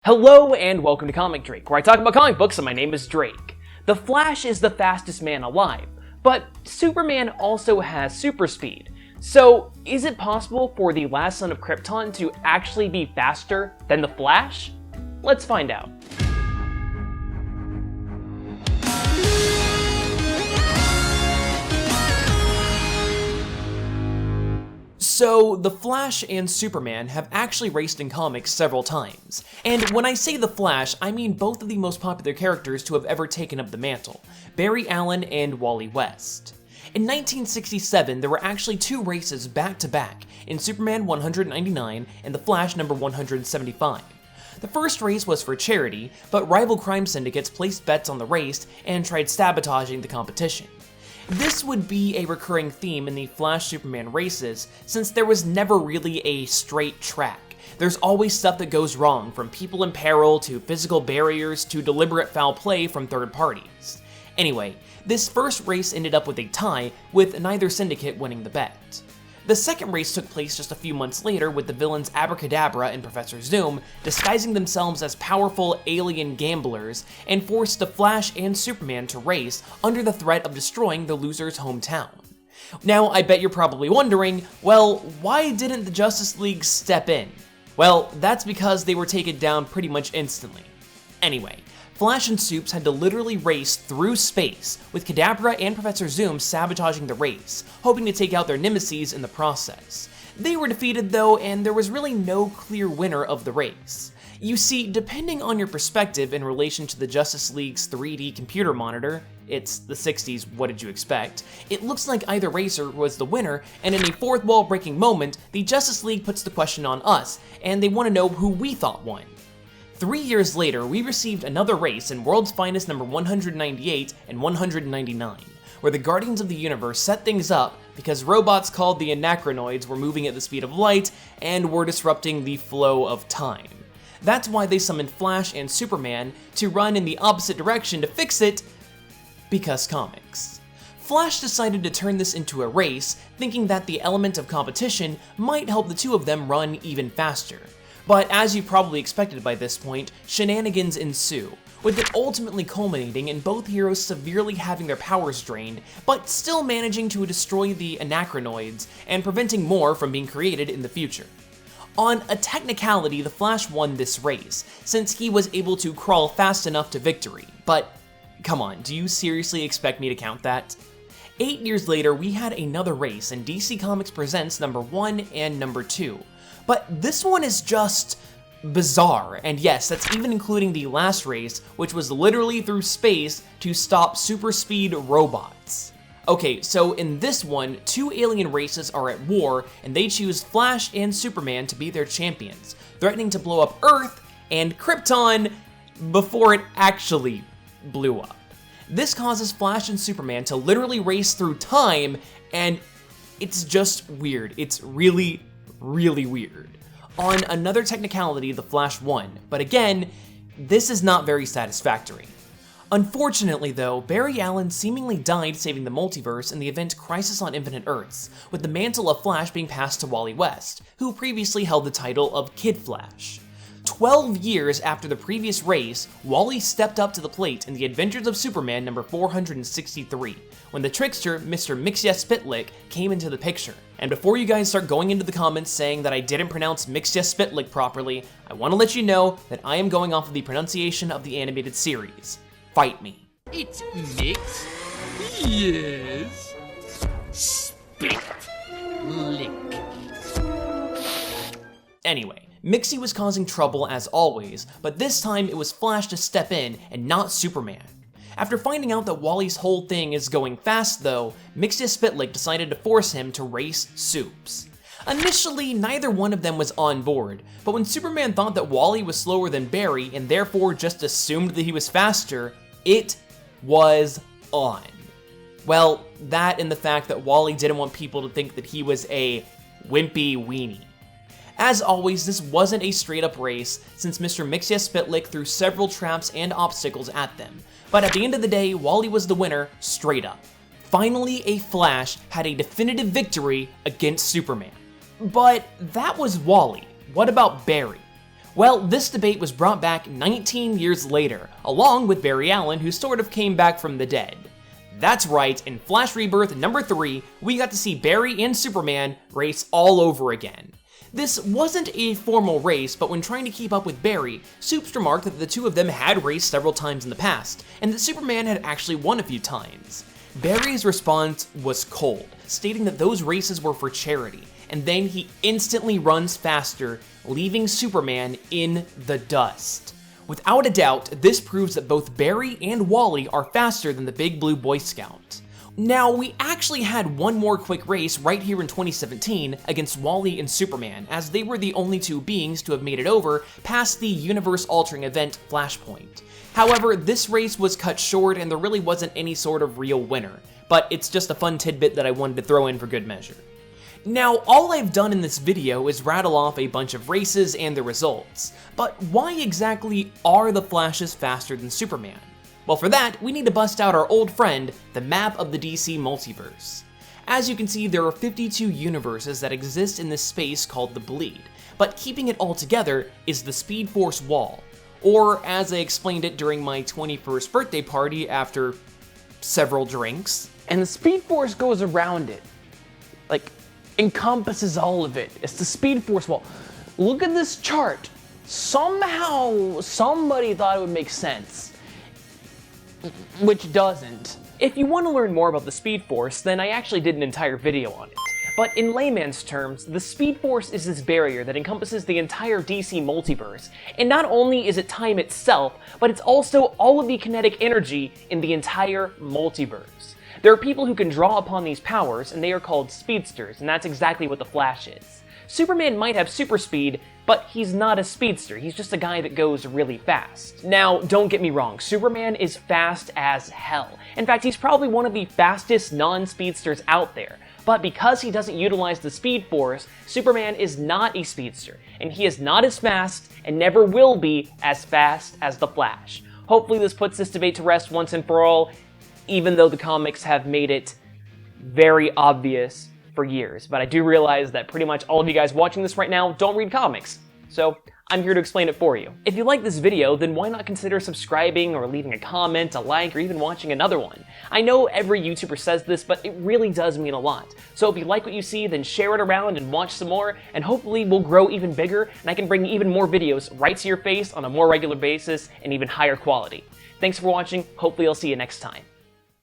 Hello and welcome to Comic Drake, where I talk about comic books and my name is Drake. The Flash is the fastest man alive, but Superman also has super speed. So, is it possible for the last son of Krypton to actually be faster than the Flash? Let's find out. So, the Flash and Superman have actually raced in comics several times. And when I say the Flash, I mean both of the most popular characters to have ever taken up the mantle, Barry Allen and Wally West. In 1967, there were actually two races back-to-back, in Superman 199 and The Flash number 175. The first race was for charity, but rival crime syndicates placed bets on the race and tried sabotaging the competition. This would be a recurring theme in the Flash-Superman races, since there was never really a straight track. There's always stuff that goes wrong, from people in peril to physical barriers to deliberate foul play from third parties. Anyway, this first race ended up with a tie, with neither syndicate winning the bet. The second race took place just a few months later with the villains Abracadabra and Professor Zoom disguising themselves as powerful alien gamblers and forced the Flash and Superman to race under the threat of destroying the loser's hometown. Now, I bet you're probably wondering, well, why didn't the Justice League step in? Well, that's because they were taken down pretty much instantly. Anyway, Flash and Supes had to literally race through space, with Kadabra and Professor Zoom sabotaging the race, hoping to take out their nemesis in the process. They were defeated though, and there was really no clear winner of the race. You see, depending on your perspective in relation to the Justice League's 3D computer monitor, it's the 60s, what did you expect? It looks like either racer was the winner, and in a fourth wall breaking moment, the Justice League puts the question on us, and they want to know who we thought won. 3 years later, we received another race in World's Finest number 198 and 199, where the Guardians of the Universe set things up because robots called the Anachronoids were moving at the speed of light and were disrupting the flow of time. That's why they summoned Flash and Superman to run in the opposite direction to fix it, because comics. Flash decided to turn this into a race, thinking that the element of competition might help the two of them run even faster. But as you probably expected by this point, shenanigans ensue, with it ultimately culminating in both heroes severely having their powers drained, but still managing to destroy the Anachronoids and preventing more from being created in the future. On a technicality, the Flash won this race, since he was able to crawl fast enough to victory, but come on, do you seriously expect me to count that? 8 years later, we had another race in DC Comics Presents number 1 and number 2. But this one is just bizarre, and yes, that's even including the last race, which was literally through space to stop super speed robots. Okay, so in this one, two alien races are at war, and they choose Flash and Superman to be their champions, threatening to blow up Earth and Krypton before it actually blew up. This causes Flash and Superman to literally race through time, and it's just weird. It's really weird. On another technicality, the Flash won, but again, this is not very satisfactory. Unfortunately though, Barry Allen seemingly died saving the multiverse in the event Crisis on Infinite Earths, with the mantle of Flash being passed to Wally West, who previously held the title of Kid Flash. 12 years after the previous race, Wally stepped up to the plate in The Adventures of Superman number 463, when the trickster, Mr. Mxyzptlk, came into the picture. And before you guys start going into the comments saying that I didn't pronounce Mxyzptlk properly, I want to let you know that I am going off of the pronunciation of the animated series. Fight me. It's Mix? Yes. Spit. Lick. Anyway, Mixie was causing trouble as always, but this time it was Flash to step in and not Superman. After finding out that Wally's whole thing is going fast though, Mxyzptlk decided to force him to race Supes. Initially, neither one of them was on board, but when Superman thought that Wally was slower than Barry and therefore just assumed that he was faster, it was on. Well, that and the fact that Wally didn't want people to think that he was a wimpy weenie. As always, this wasn't a straight-up race, since Mr. Mxyzptlk threw several traps and obstacles at them, but at the end of the day, Wally was the winner, straight up. Finally, a Flash had a definitive victory against Superman. But that was Wally. What about Barry? Well, this debate was brought back 19 years later, along with Barry Allen, who sort of came back from the dead. That's right, in Flash Rebirth number 3, we got to see Barry and Superman race all over again. This wasn't a formal race, but when trying to keep up with Barry, Supes remarked that the two of them had raced several times in the past, and that Superman had actually won a few times. Barry's response was cold, stating that those races were for charity, and then he instantly runs faster, leaving Superman in the dust. Without a doubt, this proves that both Barry and Wally are faster than the Big Blue Boy Scout. Now, we actually had one more quick race right here in 2017 against Wally and Superman, as they were the only two beings to have made it over past the universe-altering event Flashpoint. However, this race was cut short and there really wasn't any sort of real winner, but it's just a fun tidbit that I wanted to throw in for good measure. Now, all I've done in this video is rattle off a bunch of races and the results, but why exactly are the Flashes faster than Superman? Well, for that, we need to bust out our old friend, the map of the DC multiverse. As you can see, there are 52 universes that exist in this space called the Bleed, but keeping it all together is the Speed Force Wall, or as I explained it during my 21st birthday party after several drinks. And the Speed Force goes around it, like, encompasses all of it. It's the Speed Force Wall. Look at this chart. Somehow, somebody thought it would make sense, which doesn't. If you want to learn more about the Speed Force, then I actually did an entire video on it. But in layman's terms, the Speed Force is this barrier that encompasses the entire DC multiverse, and not only is it time itself, but it's also all of the kinetic energy in the entire multiverse. There are people who can draw upon these powers, and they are called speedsters, and that's exactly what the Flash is. Superman might have super speed, but he's not a speedster, he's just a guy that goes really fast. Now, don't get me wrong, Superman is fast as hell. In fact, he's probably one of the fastest non-speedsters out there. But because he doesn't utilize the Speed Force, Superman is not a speedster, and he is not as fast, and never will be as fast as the Flash. Hopefully this puts this debate to rest once and for all, even though the comics have made it very obvious for years. But I do realize that pretty much all of you guys watching this right now don't read comics, so I'm here to explain it for you. If you like this video, then why not consider subscribing or leaving a comment, a like, or even watching another one? I know every YouTuber says this, but it really does mean a lot. So if you like what you see, then share it around and watch some more, and hopefully we'll grow even bigger, and I can bring even more videos right to your face on a more regular basis and even higher quality. Thanks for watching, hopefully I'll see you next time.